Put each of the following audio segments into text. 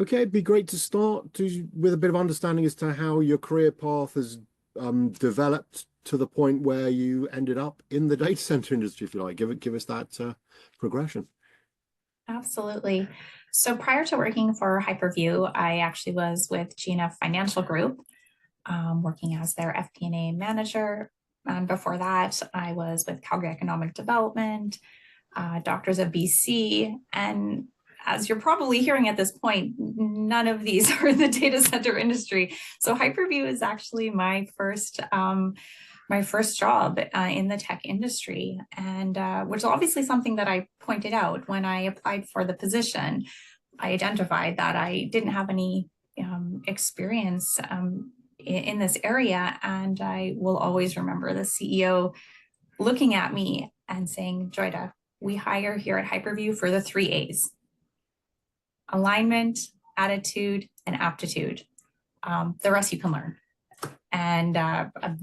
Okay, it'd be great to start with a bit of understanding as to how your career path has developed to the point where you ended up in the data center industry, if you like. Give us that progression. Absolutely. So prior to working for Hyperview, I actually was with GNF Financial Group, working as their FP&A manager. And before that, I was with Calgary Economic Development, Doctors of BC. And as you're probably hearing at this point, none of these are in the data center industry. So Hyperview is actually my first job in the tech industry, and which is obviously something that I pointed out when I applied for the position. I identified that I didn't have any experience in this area, and I will always remember the CEO looking at me and saying, "Joyda, we hire here at Hyperview for the 3 A's: alignment, attitude, and aptitude. The rest you can learn." And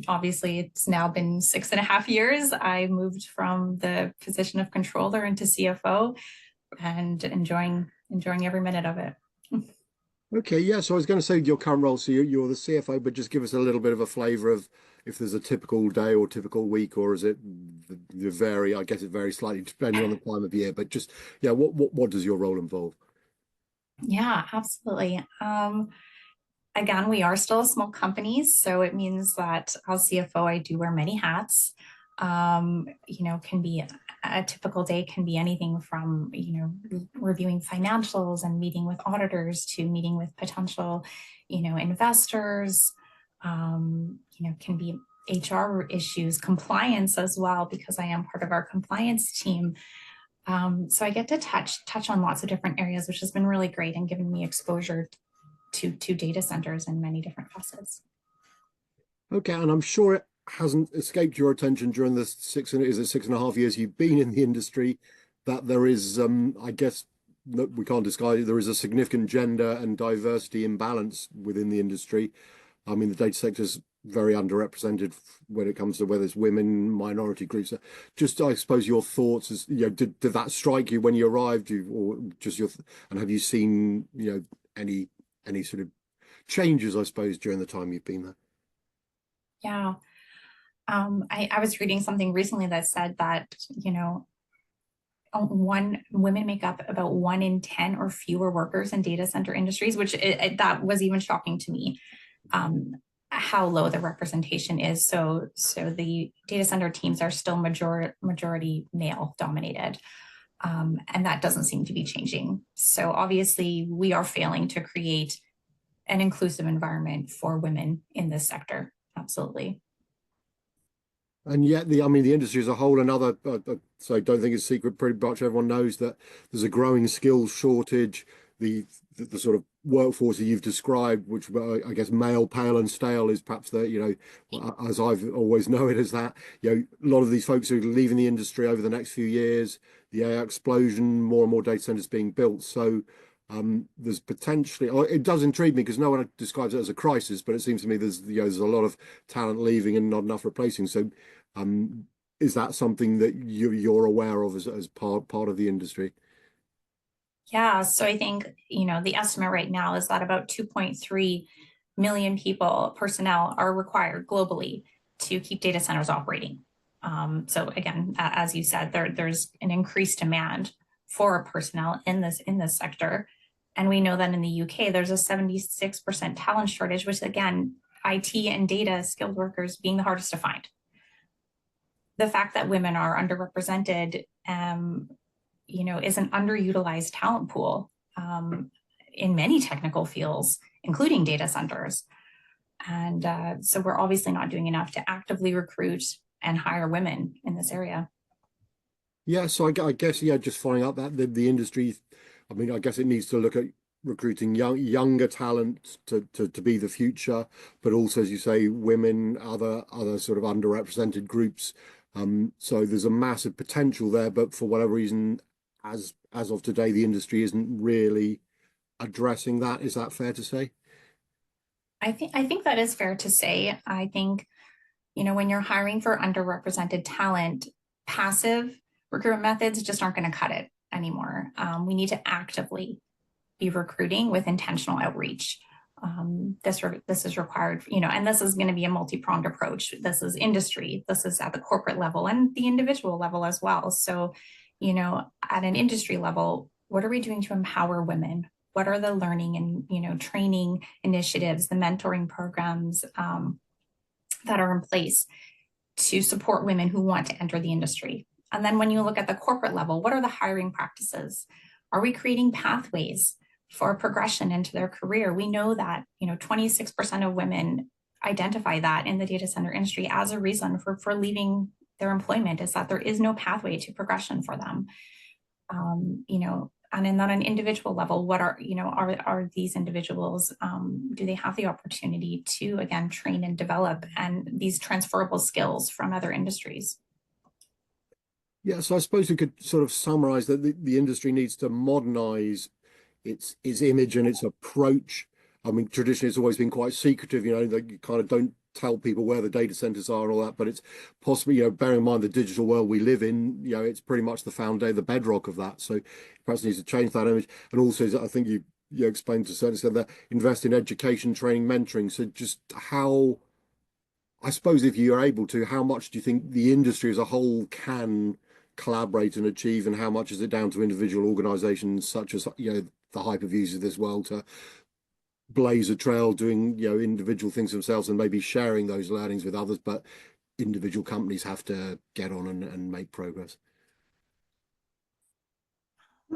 obviously, it's now been 6.5 years. I moved from the position of controller into CFO, and enjoying every minute of it. Okay, yeah. So I was going to say your current role, so you're the CFO, but just give us a little bit of a flavor of if there's a typical day or typical week, or is it the vary? I guess it varies slightly depending on the time of year, but just yeah, what does your role involve? Yeah, absolutely. Again, we are still a small company, so it means that as CFO, I do wear many hats. Can be a typical day can be anything from, reviewing financials and meeting with auditors to meeting with potential, investors. Can be HR issues, compliance as well, because I am part of our compliance team. So I get to touch on lots of different areas, which has been really great and given me exposure to data centers in many different facets. Okay, and I'm sure it hasn't escaped your attention during the is it 6.5 years you've been in the industry that there is, I guess, that we can't disguise it, there is a significant gender and diversity imbalance within the industry. I mean, the data sector is very underrepresented when it comes to whether it's women, minority groups. Just, I suppose, your thoughts as did that strike you when you arrived, or just and have you seen any sort of changes, I suppose, during the time you've been there? Yeah. I was reading something recently that said that, women make up about 1 in 10 or fewer workers in data center industries, which that was even shocking to me, how low the representation is. So the data center teams are still majority male dominated. And that doesn't seem to be changing. So obviously we are failing to create an inclusive environment for women in this sector. Absolutely. And yet, the industry as a whole, so I don't think it's a secret. Pretty much everyone knows that there's a growing skills shortage. The sort of workforce that you've described, which I guess male, pale, and stale, is perhaps as I've always known it as that. A lot of these folks are leaving the industry over the next few years. The AI explosion, more and more data centers being built. So there's potentially, it does intrigue me because no one describes it as a crisis, but it seems to me there's a lot of talent leaving and not enough replacing. So is that something that you're aware of as part of the industry? Yeah, so I think, the estimate right now is that about 2.3 million personnel are required globally to keep data centers operating. So again, as you said, there's an increased demand for personnel in this sector. And we know that in the UK, there's a 76% talent shortage, which again, IT and data skilled workers being the hardest to find. The fact that women are underrepresented, is an underutilized talent pool in many technical fields, including data centers. And so we're obviously not doing enough to actively recruit and hire women in this area. Yeah, so I guess, yeah, just finding out that the industry, I mean, I guess it needs to look at recruiting younger talent to be the future, but also, as you say, women, other sort of underrepresented groups. So there's a massive potential there, but for whatever reason, as of today, the industry isn't really addressing that. Is that fair to say? I think that is fair to say. I think, when you're hiring for underrepresented talent, passive recruitment methods just aren't going to cut it anymore. We need to actively be recruiting with intentional outreach. This is required, and this is going to be a multi-pronged approach. This is industry, this is at the corporate level and the individual level as well. So, at an industry level, what are we doing to empower women? What are the learning and, training initiatives, the mentoring programs that are in place to support women who want to enter the industry? And then when you look at the corporate level, what are the hiring practices? Are we creating pathways for progression into their career? We know that 26% of women identify that in the data center industry as a reason for leaving their employment, is that there is no pathway to progression for them. And then on an individual level, what are these individuals, do they have the opportunity to, again, train and develop and these transferable skills from other industries? Yeah, so I suppose we could sort of summarize that the industry needs to modernize its image and its approach. I mean, traditionally, it's always been quite secretive, that you kind of don't tell people where the data centers are and all that, but it's possibly, bearing in mind the digital world we live in, it's pretty much the foundation, the bedrock of that. So perhaps needs to change that image. And also, I think you explained to a certain extent that invest in education, training, mentoring. So just how, I suppose if you're able to, how much do you think the industry as a whole can collaborate and achieve, and how much is it down to individual organizations such as, the Hyperviews of this world to blaze a trail, doing individual things themselves and maybe sharing those learnings with others, but individual companies have to get on and make progress?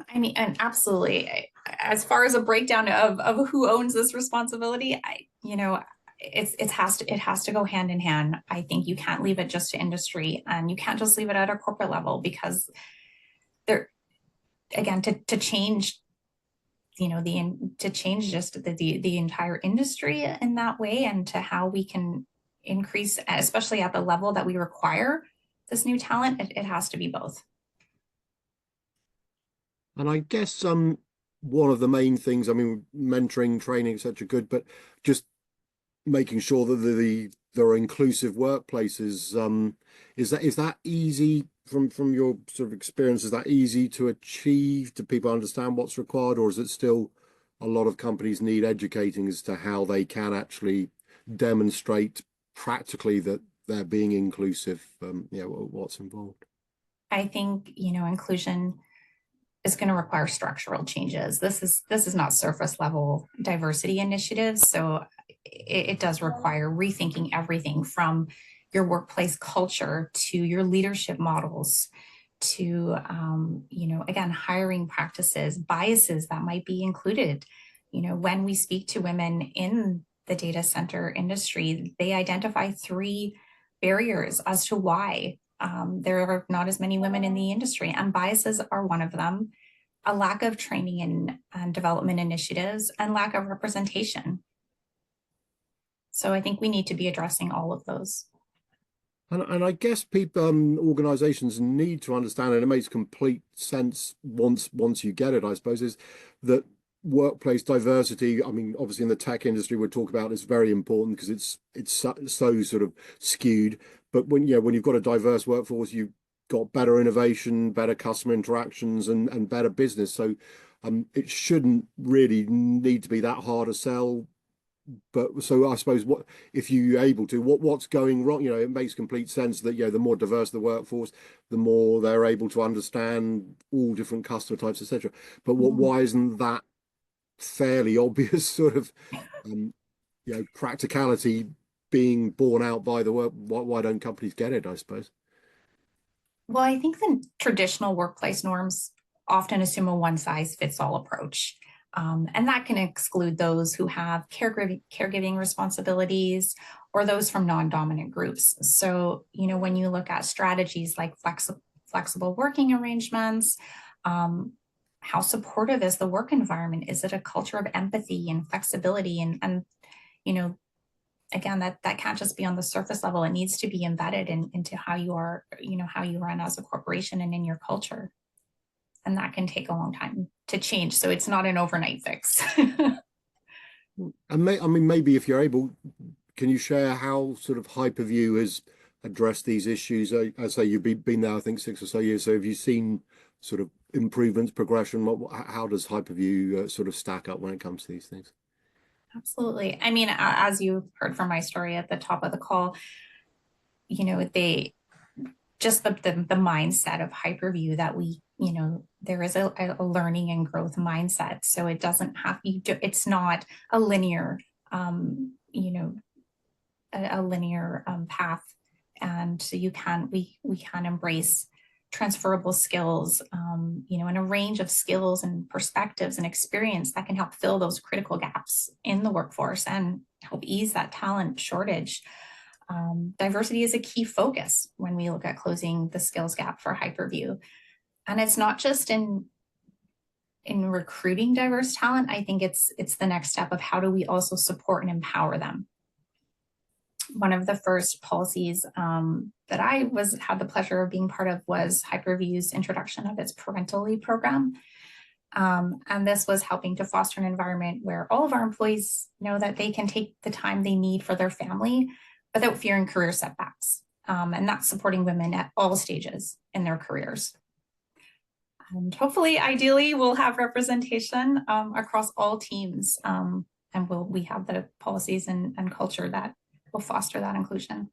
I mean, and absolutely, as far as a breakdown of who owns this responsibility, it has to go hand in hand. I think you can't leave it just to industry, and you can't just leave it at a corporate level, because there, again, to change to change just the entire industry in that way, and to how we can increase, especially at the level that we require this new talent, it has to be both. And I guess one of the main things, I mean, mentoring, training, etc., good, but just making sure that there are inclusive workplaces. Is that easy from your sort of experience? Is that easy to achieve? Do people understand what's required, or is it still a lot of companies need educating as to how they can actually demonstrate practically that they're being inclusive? What's involved? I think inclusion is going to require structural changes. This is not surface level diversity initiatives, so it does require rethinking everything from your workplace culture to your leadership models to again, hiring practices, biases that might be included. When we speak to women in the data center industry, they identify 3 barriers as to why there are not as many women in the industry, and biases are one of them. A lack of training and development initiatives, and lack of representation. So I think we need to be addressing all of those. And I guess people, organizations need to understand, and it makes complete sense once you get it, I suppose, is that workplace diversity. I mean, obviously in the tech industry, we're talking about is very important because it's so sort of skewed. But when you've got a diverse workforce, you've got better innovation, better customer interactions, and better business. So it shouldn't really need to be that hard to sell. But so I suppose what if you're able to, what's going wrong? It makes complete sense that the more diverse the workforce, the more they're able to understand all different customer types, etc. But why isn't that fairly obvious sort of practicality being borne out by the work? Why don't companies get it, I suppose? Well, I think the traditional workplace norms often assume a one-size-fits-all approach. And that can exclude those who have caregiving responsibilities, or those from non-dominant groups. So, when you look at strategies like flexible working arrangements, how supportive is the work environment? Is it a culture of empathy and flexibility? And again, that can't just be on the surface level. It needs to be embedded into how you are, how you run as a corporation and in your culture. And that can take a long time to change. So it's not an overnight fix. And maybe if you're able, can you share how sort of Hyperview has addressed these issues? I say you've been there, I think, 6 or so years. So have you seen sort of improvements, progression? How does Hyperview sort of stack up when it comes to these things? Absolutely. I mean, as you heard from my story at the top of the call, they just the mindset of Hyperview that there is a learning and growth mindset. So it doesn't have it's not a linear, a linear path. And so we can embrace transferable skills, and a range of skills and perspectives and experience that can help fill those critical gaps in the workforce and help ease that talent shortage. Diversity is a key focus when we look at closing the skills gap for Hyperview. And it's not just in recruiting diverse talent. I think it's the next step of how do we also support and empower them. One of the first policies that I had the pleasure of being part of was Hyperview's introduction of its parental leave program. And this was helping to foster an environment where all of our employees know that they can take the time they need for their family without fearing career setbacks. And that's supporting women at all stages in their careers. And hopefully, ideally, we'll have representation across all teams. And we have the policies and culture that will foster that inclusion.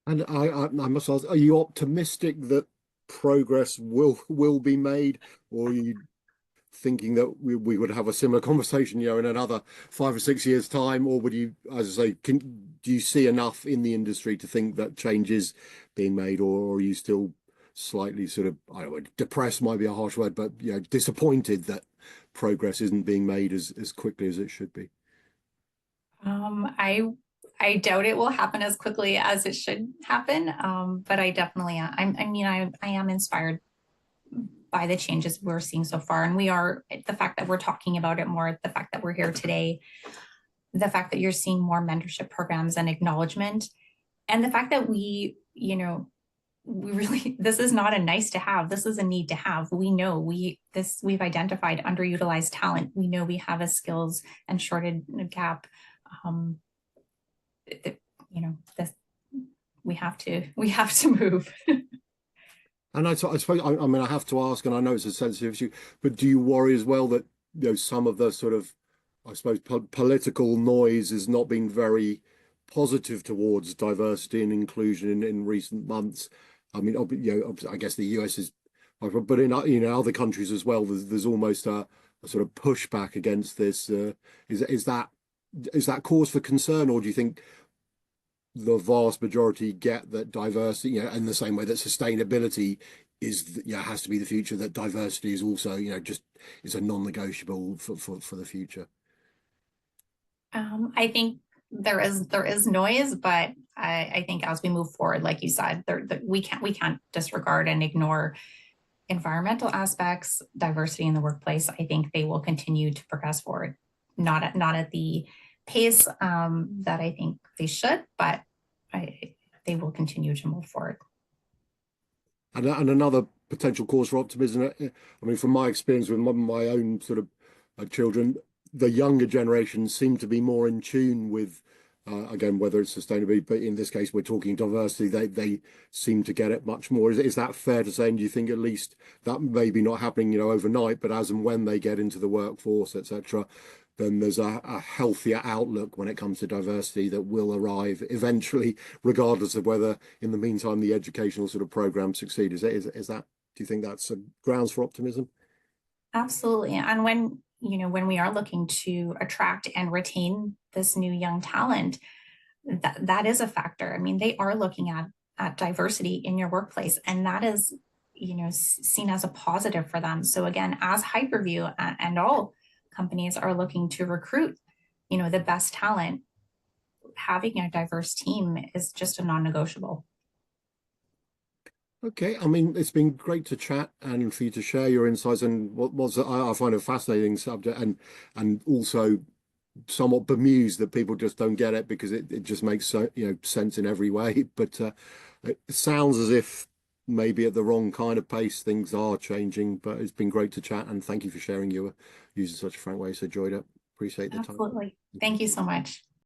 And I must ask, are you optimistic that progress will be made, or are you thinking that we would have a similar conversation, in another 5 or 6 years' time? Or would you, as I say, do you see enough in the industry to think that change is being made, or are you still slightly sort of, I don't know, depressed might be a harsh word, but disappointed that progress isn't being made as quickly as it should be? I doubt it will happen as quickly as it should happen, but I definitely am. I am inspired by the changes we're seeing so far, and the fact that we're talking about it more, the fact that we're here today, the fact that you're seeing more mentorship programs and acknowledgement, and the fact that we really, this is not a nice to have, this is a need to have. We know we've identified underutilized talent. We know we have a skills and shortage gap. This we have to move. And I suppose, I have to ask, and I know it's a sensitive issue, but do you worry as well that some of the sort of, I suppose, political noise has not been very positive towards diversity and inclusion in recent months? I mean, I guess the US is, but in other countries as well, there's almost a sort of pushback against this. Is that cause for concern, or do you think the vast majority get that diversity, in the same way that sustainability has to be the future, that diversity is also, just is a non-negotiable for the future? I think there is noise, but I think as we move forward, like you said, we can't disregard and ignore environmental aspects, diversity in the workplace. I think they will continue to progress forward, not at the pace that I think they should, but they will continue to move forward. And another potential cause for optimism, I mean, from my experience with my own sort of children, the younger generation seem to be more in tune with, again, whether it's sustainability, but in this case, we're talking diversity, they seem to get it much more. Is that fair to say? And do you think at least that may be not happening, overnight, but as and when they get into the workforce, etc., then there's a healthier outlook when it comes to diversity that will arrive eventually, regardless of whether in the meantime the educational sort of program succeeds. Is that, do you think that's grounds for optimism? Absolutely. And when we are looking to attract and retain this new young talent, that is a factor. I mean, they are looking at diversity in your workplace, and that is, seen as a positive for them. So again, as Hyperview and all companies are looking to recruit, the best talent, having a diverse team is just a non-negotiable. Okay, I mean, it's been great to chat and for you to share your insights and what was, I find, a fascinating subject, and also somewhat bemused that people just don't get it, because it just makes sense in every way. But it sounds as if maybe at the wrong kind of pace things are changing. But it's been great to chat, and thank you for sharing your using such a frank way. So, Joyda, appreciate the time. Absolutely. Thank you so much.